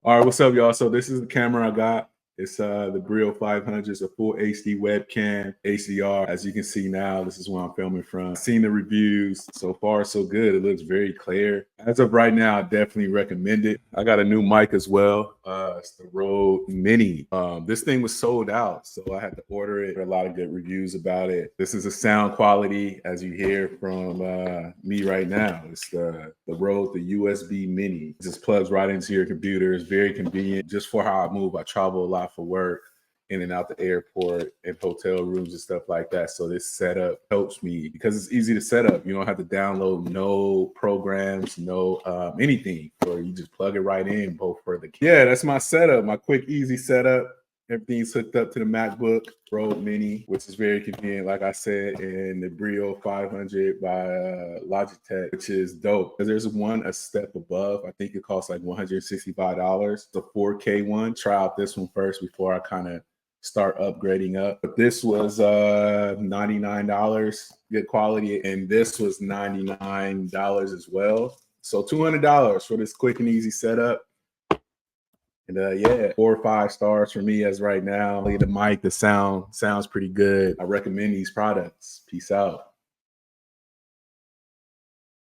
All right, what's up, y'all? So this is the camera I got. It's the Brio 500. It's a full HD webcam, HDR. As you can see now, this is where I'm filming from. Seen the reviews. So far, so good. It looks very clear. As of right now, I definitely recommend it. I got a new mic as well. It's the Rode Mini. This thing was sold out, so I had to order it. A lot of good reviews about it. This is a sound quality, as you hear from me right now. It's the Rode, the USB Mini. It just plugs right into your computer. It's very convenient. Just for how I move, I travel a lot for work, in and out the airport and hotel rooms and stuff like that. So this setup helps me because it's easy to set up. You don't have to download no programs, no anything, or you just plug it right in both for the. Yeah, that's my setup, my quick, easy setup. Everything's hooked up to the MacBook Rode Mini, which is very convenient, like I said, and the Brio 500 by Logitech, which is dope. There's one a step above. I think it costs like $165. The 4K one. Try out this one first before I kind of start upgrading up. But this was $99, good quality, and this was $99 as well. So $200 for this quick and easy setup. And yeah, 4 or 5 stars for me as right now. The mic, the sound sounds pretty good. I recommend these products. Peace out.